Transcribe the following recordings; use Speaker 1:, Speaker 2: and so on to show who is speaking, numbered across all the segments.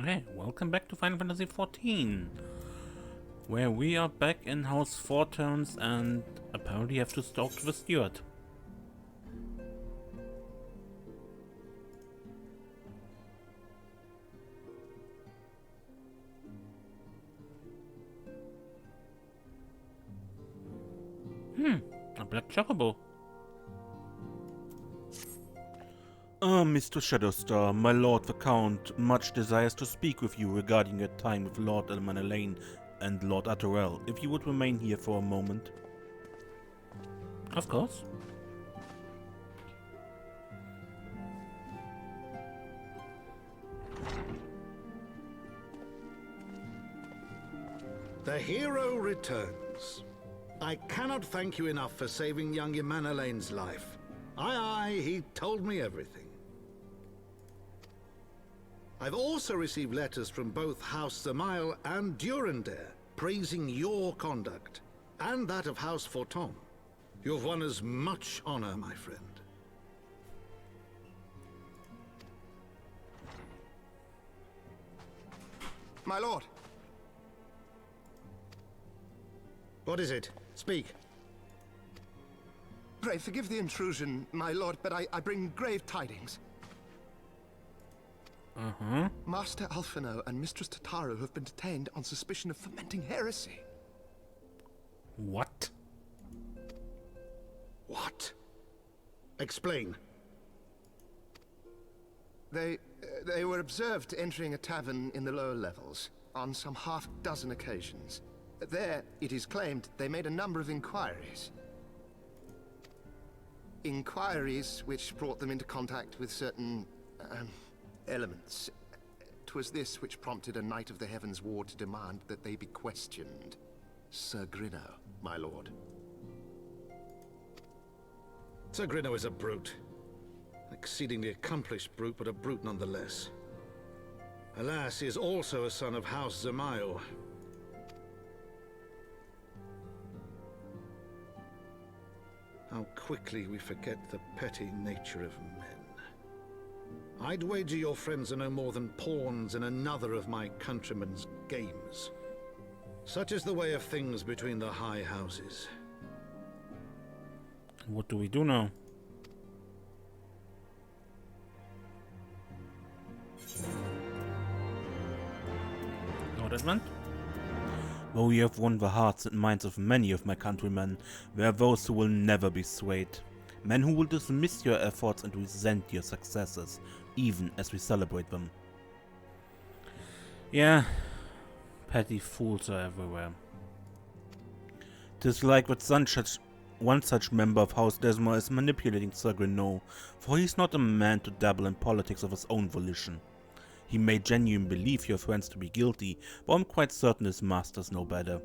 Speaker 1: Okay, welcome back to Final Fantasy XIV, where we are back in House Forturns and apparently have to talk to the steward. A black chocobo. Mr. Shadowstar, my lord the Count much desires to speak with you regarding your time with Lord Elmanelaine and Lord Attarel. If you would remain here for a moment. Of course.
Speaker 2: The hero returns. I cannot thank you enough for saving young Emanelaine's life. Aye, he told me everything. I've also received letters from both House Zamail and Durandare praising your conduct, and that of House Forton. You've won us much honor, my friend.
Speaker 3: My lord!
Speaker 2: What is it? Speak.
Speaker 3: Pray forgive the intrusion, my lord, but I bring grave tidings. Master Alphinaud and Mistress Tataru have been detained on suspicion of fomenting heresy.
Speaker 1: What?
Speaker 2: What? Explain.
Speaker 3: They were observed entering a tavern in the lower levels on some half-dozen occasions. There, it is claimed, they made a number of inquiries. Inquiries which brought them into contact with certain elements. 'Twas this which prompted a knight of the Heavensward to demand that they be questioned. Sir Grinno, my lord.
Speaker 2: Sir Grinno is a brute. An exceedingly accomplished brute, but a brute nonetheless. Alas, he is also a son of House Zamail. How quickly we forget the petty nature of men. I'd wager your friends are no more than pawns in another of my countrymen's games. Such is the way of things between the high houses.
Speaker 1: What do we do now? Lord Edmund? Though you have won the hearts and minds of many of my countrymen, there are those who will never be swayed. Men who will dismiss your efforts and resent your successes, even as we celebrate them. Yeah, petty fools are everywhere. 'Tis like what one such member of House Desmond is manipulating Sir Grinno, for he is not a man to dabble in politics of his own volition. He may genuinely believe your friends to be guilty, but I'm quite certain his masters know better.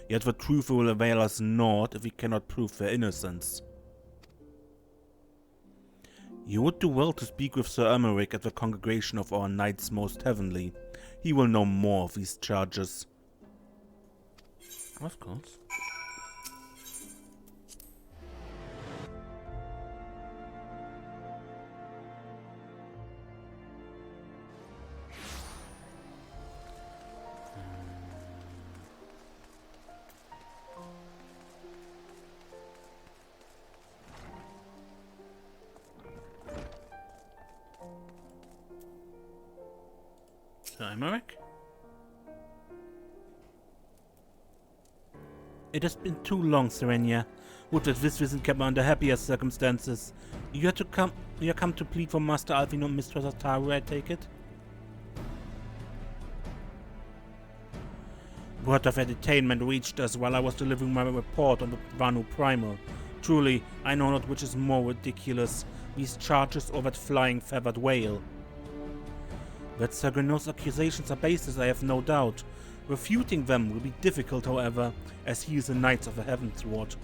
Speaker 1: Yet the truth will avail us naught if we cannot prove their innocence. You would do well to speak with Sir Emeric at the congregation of our Knights Most Heavenly. He will know more of these charges. Of course. Emeric? It has been too long, Serenia. Would that this visit came under happier circumstances. You are come to plead for Master Alphinaud and Mistress Tataru, I take it? Word of their detainment reached us while I was delivering my report on the Vanu Primal. Truly, I know not which is more ridiculous, these charges or that flying feathered whale. That Sir Grinno's accusations are baseless, I have no doubt. Refuting them will be difficult, however, as he is a knight of the Heavensward.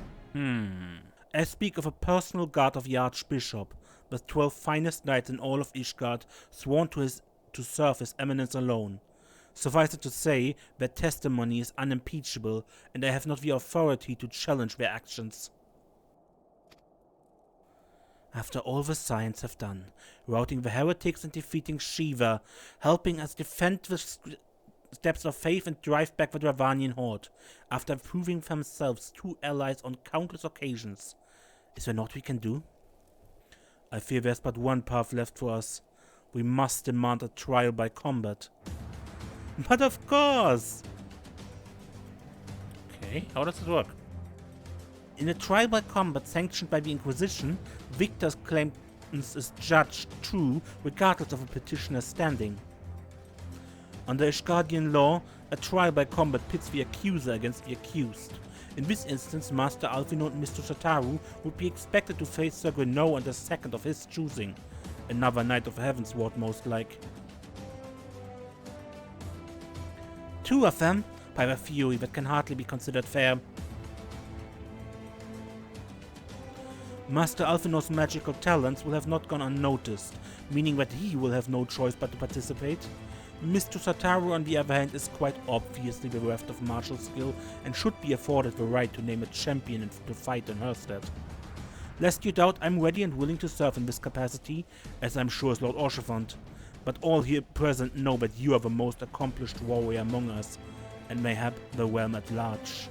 Speaker 1: I speak of a personal guard of the Archbishop, the 12 finest knights in all of Ishgard, sworn to serve His Eminence alone. Suffice it to say, their testimony is unimpeachable, and I have not the authority to challenge their actions. After all the Scions have done, routing the heretics and defeating Shiva, helping us defend the steps of faith and drive back the Dravanian horde, after proving themselves true allies on countless occasions, is there naught we can do? I fear there's but one path left for us. We must demand a trial by combat. But of course! Okay, how does it work? In a trial by combat sanctioned by the Inquisition, victor's claim is judged true regardless of a petitioner's standing. Under Ishgardian law, a trial by combat pits the accuser against the accused. In this instance, Master Alphinaud and Mr. Tataru would be expected to face Sir Grineau and a second of his choosing. Another Knight of Heavensward, most like. Two of them, by a fury that can hardly be considered fair. Master Alphinaud's magical talents will have not gone unnoticed, meaning that he will have no choice but to participate. Mr. Tataru, on the other hand, is quite obviously bereft of martial skill and should be afforded the right to name a champion and to fight in her stead. Lest you doubt, I'm ready and willing to serve in this capacity, as I'm sure is Lord Orchefant, but all here present know that you are the most accomplished warrior among us, and mayhap the realm at large.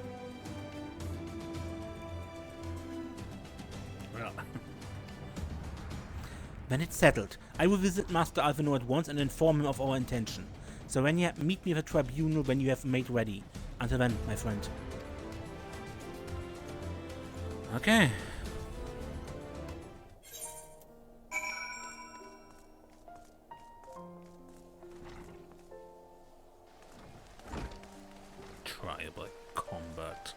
Speaker 1: When it's settled, I will visit Master Alphinaud at once and inform him of our intention. Serenia, meet me at the tribunal when you have made ready. Until then, my friend. Okay. Trial by combat.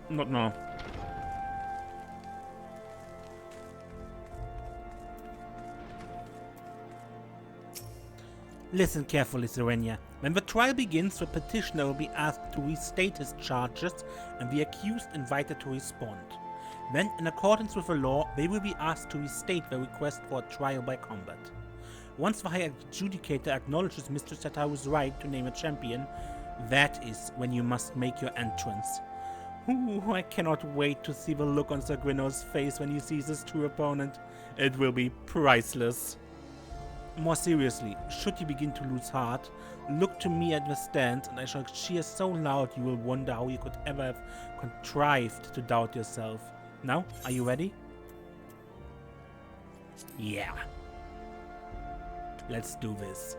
Speaker 1: Not now. Listen carefully, Serenia. When the trial begins, the petitioner will be asked to restate his charges and the accused invited to respond. Then, in accordance with the law, they will be asked to restate their request for a trial by combat. Once the High Adjudicator acknowledges Mr. Tataru's right to name a champion, that is when you must make your entrance. Ooh, I cannot wait to see the look on Sir Grineau's face when he sees his true opponent. It will be priceless. More seriously, should you begin to lose heart, look to me at the stand and I shall cheer so loud you will wonder how you could ever have contrived to doubt yourself. Now, are you ready? Yeah. Let's do this.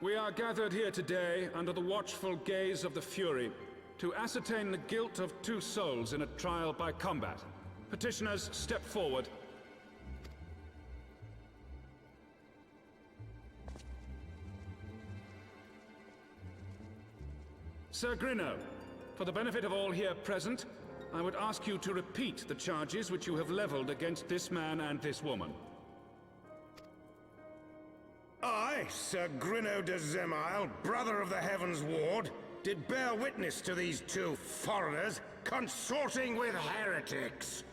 Speaker 4: We are gathered here today under the watchful gaze of the Fury to ascertain the guilt of two souls in a trial by combat. Petitioners, step forward. Sir Grineau, for the benefit of all here present, I would ask you to repeat the charges which you have leveled against this man and this woman.
Speaker 5: I, Sir Grineau de Zemile, brother of the Heavensward, did bear witness to these two foreigners consorting with heretics.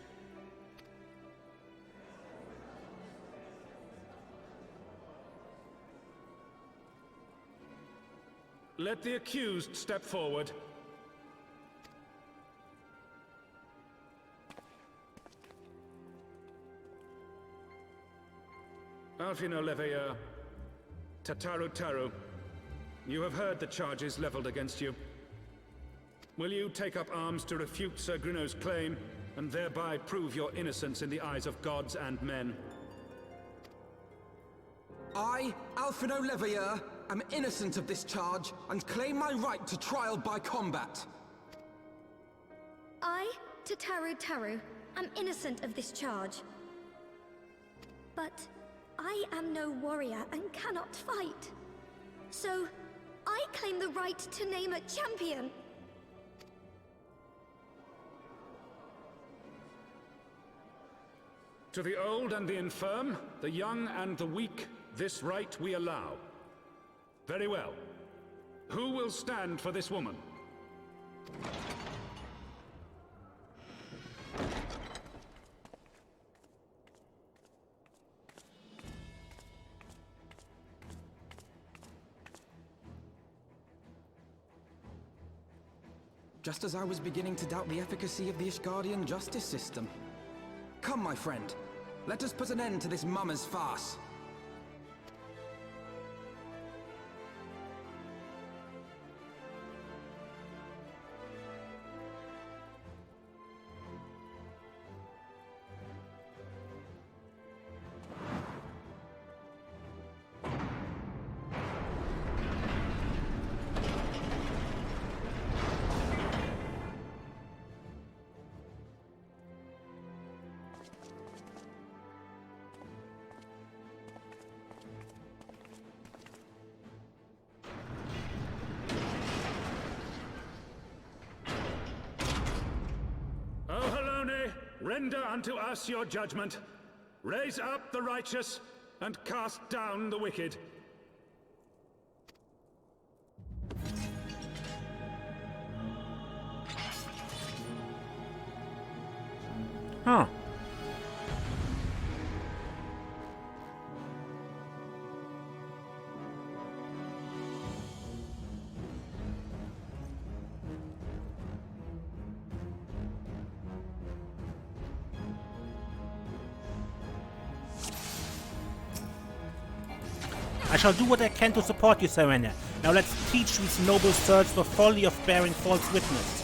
Speaker 4: Let the accused step forward. Alphinaud Leveilleur, Tataru, you have heard the charges leveled against you. Will you take up arms to refute Sir Grineau's claim, and thereby prove your innocence in the eyes of gods and men?
Speaker 6: I, Alphinaud Leveilleur, am innocent of this charge, and claim my right to trial by combat.
Speaker 7: I, Tataru, am innocent of this charge. But I am no warrior and cannot fight. So, I claim the right to name a champion.
Speaker 4: To the old and the infirm, the young and the weak, this right we allow. Very well. Who will stand for this woman?
Speaker 6: Just as I was beginning to doubt the efficacy of the Ishgardian justice system. Come, my friend. Let us put an end to this mummer's farce.
Speaker 4: Render unto us your judgment. Raise up the righteous, and cast down the wicked.
Speaker 1: Huh. I shall do what I can to support you, Serena. Now let's teach these noble souls the folly of bearing false witness.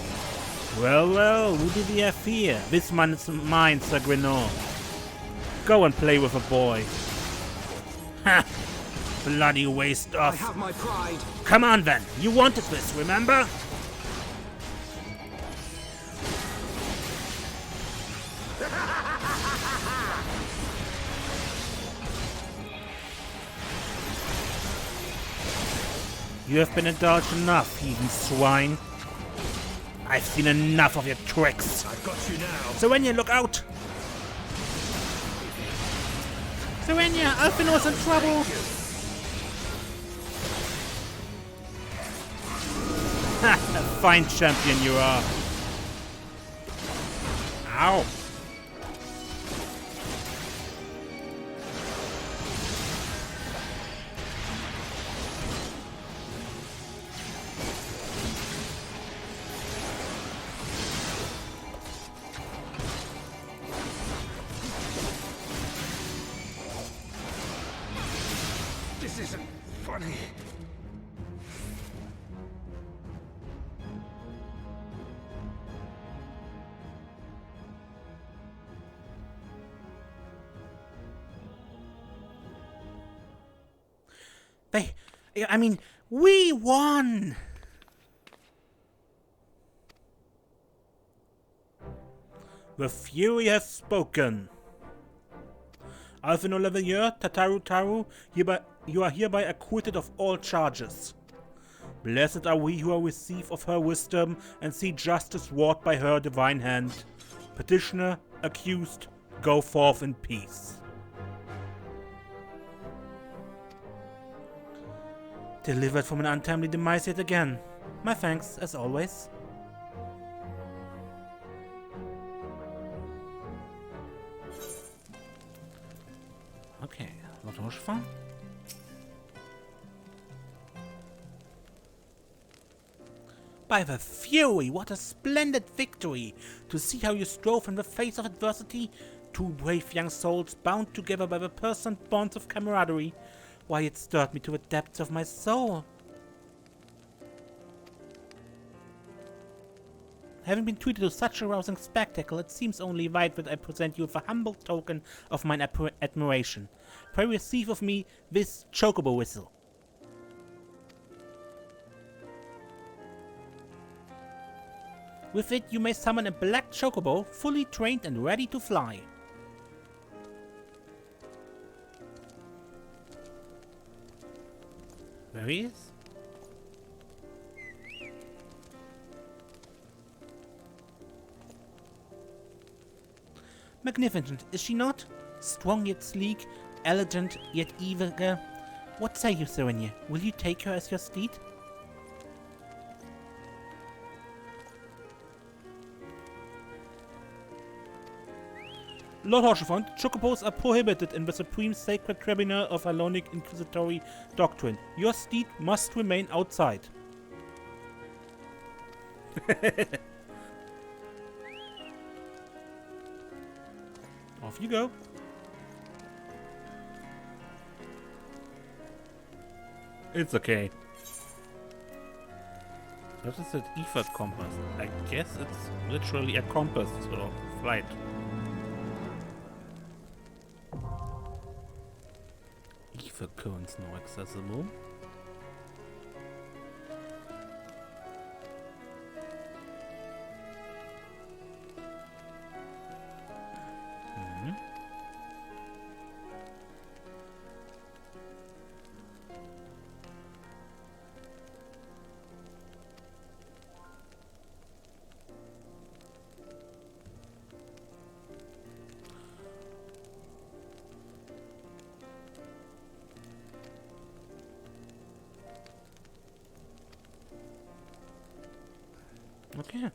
Speaker 1: Well, well, who do we have here? This man is mine, Sir Grineau. Go and play with a boy. Ha! Bloody waste of...
Speaker 6: I have my pride.
Speaker 1: Come on then, you wanted this, remember? You have been indulged enough, heathen swine. I've seen enough of your tricks.
Speaker 5: I've got you now.
Speaker 1: Serenia, look out! Serenia, Alphinaud's in trouble! Ha! A fine champion you are. Ow!
Speaker 5: This isn't funny.
Speaker 1: I mean, we won! The Fury has spoken. Alphinaud Lavalier, Tataru, you are hereby acquitted of all charges. Blessed are we who are receive of her wisdom and see justice wrought by her divine hand. Petitioner, accused, go forth in peace. Delivered from an untimely demise yet again. My thanks, as always. Okay, Lotto-Cheval. By the Fury, what a splendid victory! To see how you strove in the face of adversity, two brave young souls bound together by the personal bonds of camaraderie. Why, it stirred me to the depths of my soul. Having been treated to such a rousing spectacle, it seems only right that I present you with a humble token of mine admiration. Pray receive of me this chocobo whistle. With it you may summon a black chocobo, fully trained and ready to fly. There he is. Magnificent, is she not? Strong yet sleek, elegant yet eager. What say you, Serenia? Will you take her as your steed? Lord Horchefront, chocobos are prohibited in the supreme sacred tribunal of Hellenic inquisitory doctrine. Your steed must remain outside. Off you go. It's okay. What is that ether compass? I guess it's literally a compass for flight. Ether cones now accessible. Okay.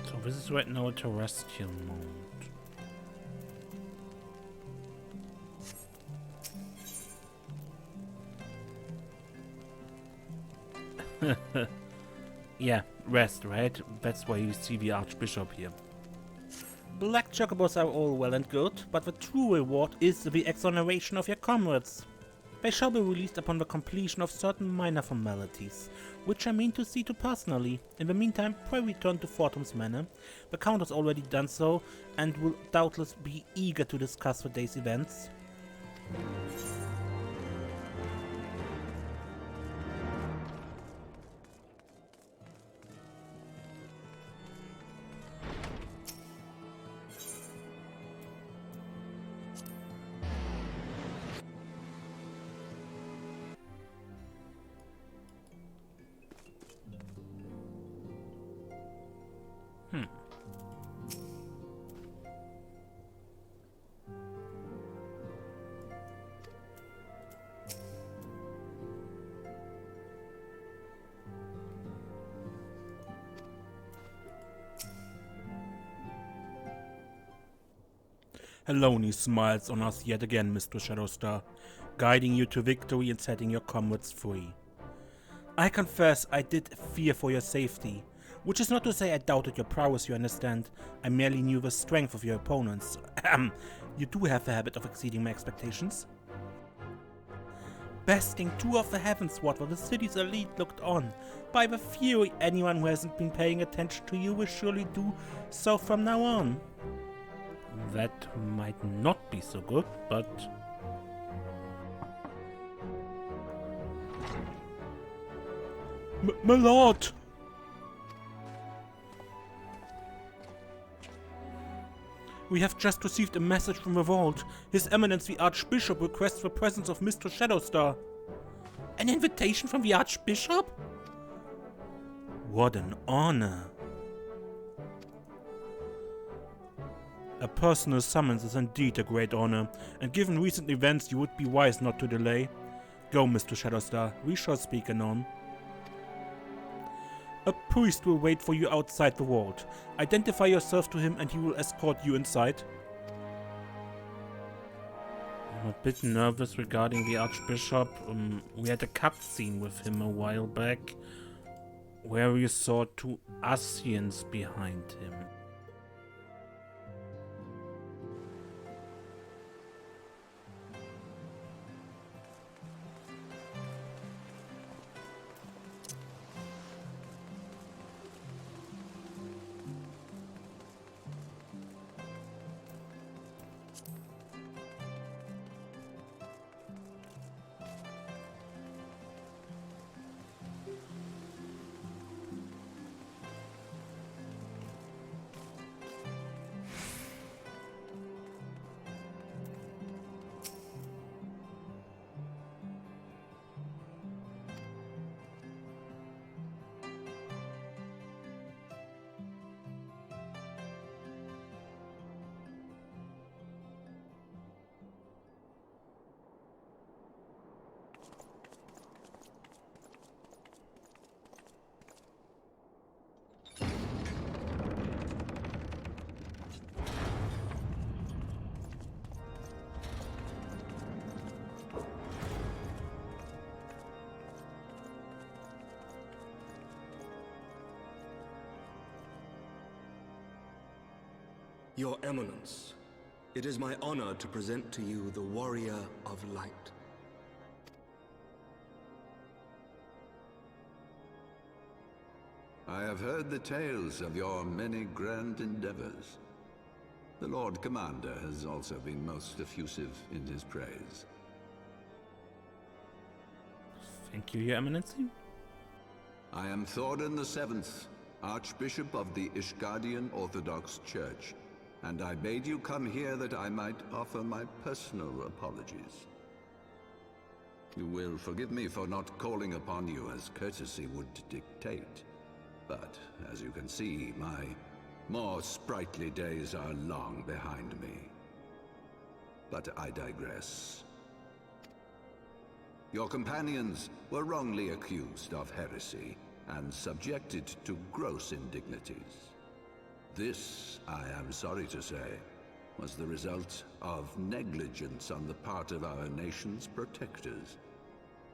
Speaker 1: So this is right now a terrestrial mode. Yeah, rest, right? That's why you see the Archbishop here. Black chocobos are all well and good, but the true reward is the exoneration of your comrades. They shall be released upon the completion of certain minor formalities, which I mean to see to personally. In the meantime, pray return to Fortum's Manor. The Count has already done so, and will doubtless be eager to discuss the day's events. Heloni smiles on us yet again, Mr. Shadowstar, guiding you to victory and setting your comrades free. I confess I did fear for your safety, which is not to say I doubted your prowess, you understand. I merely knew the strength of your opponents. You do have the habit of exceeding my expectations. Besting two of the Heavensward while the city's elite looked on. By the fury, anyone who hasn't been paying attention to you will surely do so from now on. That might not be so good, but... My lord! We have just received a message from the vault. His Eminence the Archbishop requests the presence of Mr. Shadowstar. An invitation from the Archbishop? What an honor. A personal summons is indeed a great honor, and given recent events you would be wise not to delay. Go, Mr. Shadowstar, we shall speak anon. A priest will wait for you outside the vault. Identify yourself to him and he will escort you inside. I'm a bit nervous regarding the Archbishop. We had a cutscene with him a while back, where we saw two Asians behind him.
Speaker 8: Your Eminence, it is my honor to present to you the Warrior of Light.
Speaker 9: I have heard the tales of your many grand endeavors. The Lord Commander has also been most effusive in his praise.
Speaker 1: Thank you, Your Eminency.
Speaker 9: I am Thorin VII, Archbishop of the Ishgardian Orthodox Church, and I bade you come here that I might offer my personal apologies. You will forgive me for not calling upon you as courtesy would dictate, but as you can see, my more sprightly days are long behind me. But I digress. Your companions were wrongly accused of heresy and subjected to gross indignities. This, I am sorry to say, was the result of negligence on the part of our nation's protectors.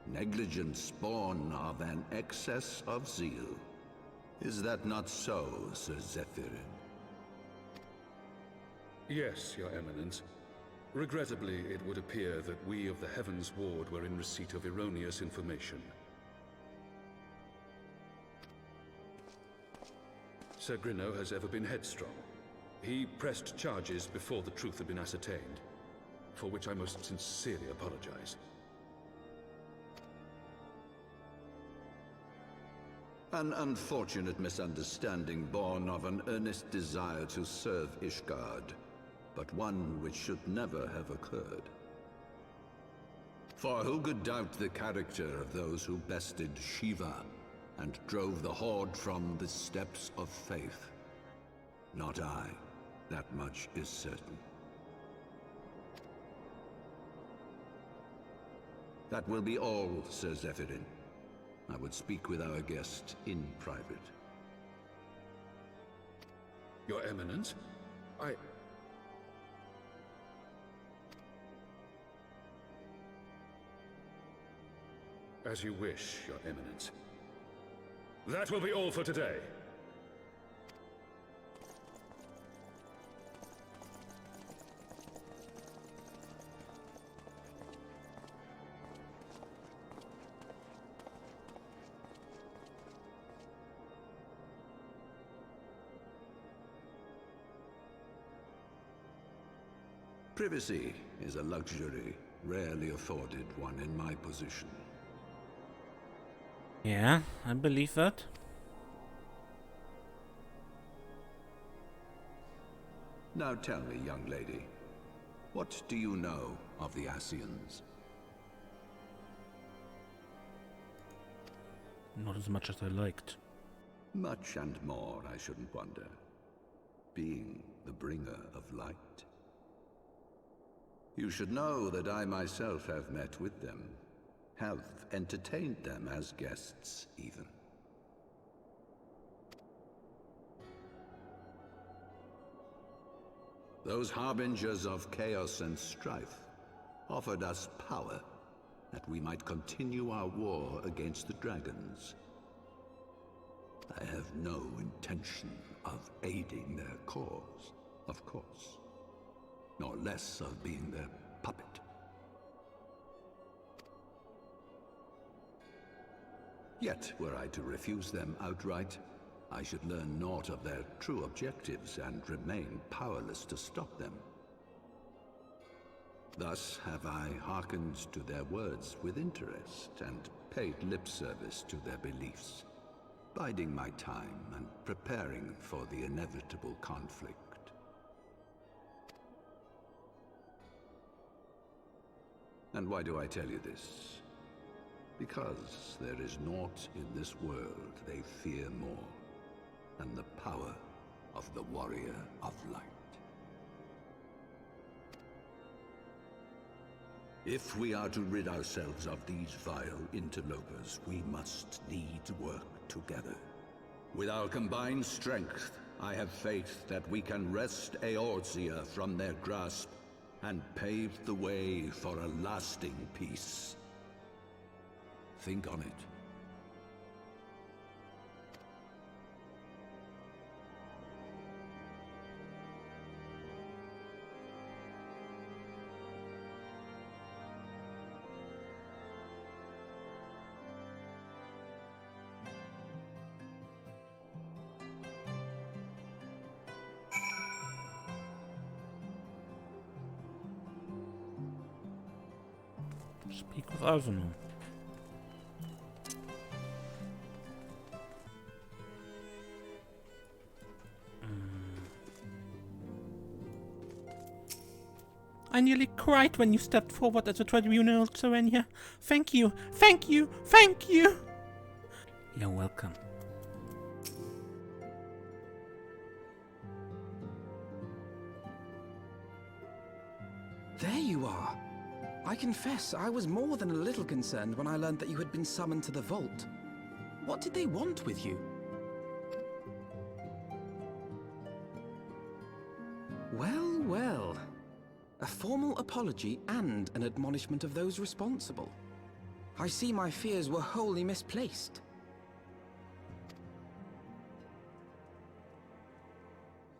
Speaker 9: Negligence born of an excess of zeal. Is that not so, Sir Zephyrin?
Speaker 4: Yes, Your Eminence. Regrettably, it would appear that we of the Heavensward were in receipt of erroneous information. Sir Grinno has ever been headstrong. He pressed charges before the truth had been ascertained, for which I most sincerely apologize.
Speaker 9: An unfortunate misunderstanding born of an earnest desire to serve Ishgard, but one which should never have occurred. For who could doubt the character of those who bested Shiva and drove the Horde from the steps of faith? Not I. That much is certain. That will be all, Sir Zephyrin. I would speak with our guest in private.
Speaker 4: Your Eminence? As you wish, Your Eminence. That will be all for today.
Speaker 9: Privacy is a luxury rarely afforded one in my position.
Speaker 1: Yeah, I believe that.
Speaker 9: Now tell me, young lady, what do you know of the Ascians?
Speaker 1: Not as much as I liked.
Speaker 9: Much and more, I shouldn't wonder. Being the bringer of light. You should know that I myself have met with them, have entertained them as guests, even. Those harbingers of chaos and strife offered us power that we might continue our war against the dragons. I have no intention of aiding their cause, of course, nor less of being their puppet. Yet, were I to refuse them outright, I should learn naught of their true objectives and remain powerless to stop them. Thus have I hearkened to their words with interest and paid lip service to their beliefs, biding my time and preparing for the inevitable conflict. And why do I tell you this? Because there is naught in this world they fear more than the power of the Warrior of Light. If we are to rid ourselves of these vile interlopers, we must needs work together. With our combined strength, I have faith that we can wrest Eorzea from their grasp and pave the way for a lasting peace. Think on it.
Speaker 1: Speak with Alphinaud. I nearly cried when you stepped forward at the tribunal, Serenia. Thank you, thank you, thank you! You're welcome.
Speaker 6: There you are. I confess, I was more than a little concerned when I learned that you had been summoned to the vault. What did they want with you? Well, well. A formal apology and an admonishment of those responsible. I see my fears were wholly misplaced.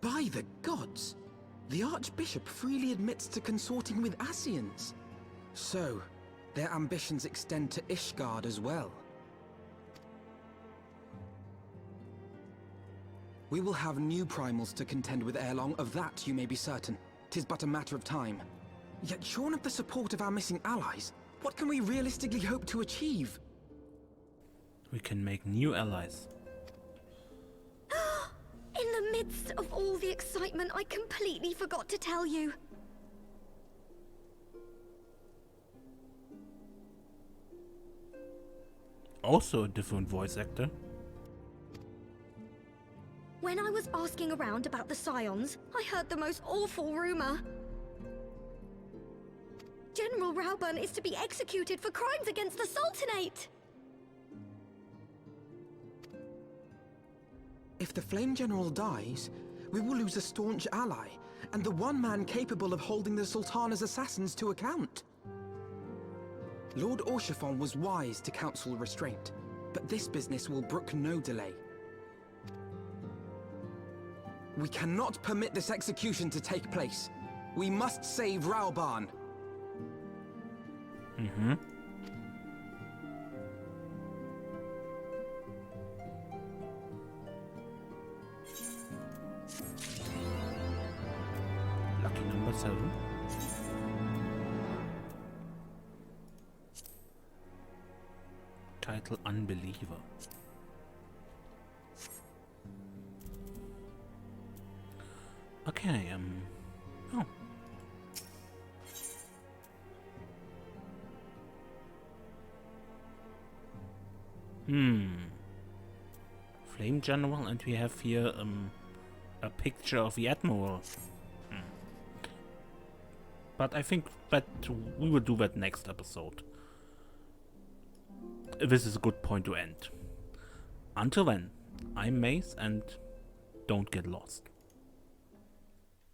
Speaker 6: By the gods! The Archbishop freely admits to consorting with Ascians. So, their ambitions extend to Ishgard as well. We will have new primals to contend with ere long, of that you may be certain. 'Tis but a matter of time. Yet shorn of the support of our missing allies, what can we realistically hope to achieve?
Speaker 1: We can make new allies.
Speaker 7: In the midst of all the excitement, I completely forgot to tell you.
Speaker 1: Also a different voice actor.
Speaker 7: When I was asking around about the Scions, I heard the most awful rumor. General Rauburn is to be executed for crimes against the Sultanate!
Speaker 6: If the Flame General dies, we will lose a staunch ally, and the one man capable of holding the Sultana's assassins to account. Lord Orchiphon was wise to counsel restraint, but this business will brook no delay. We cannot permit this execution to take place. We must save Rauburn.
Speaker 1: Lucky number 7. Title Unbeliever. Okay, oh. Flame General, and we have here a picture of the Admiral. But I think that we will do that next episode. This is a good point to end. Until then, I'm Mace, and don't get lost.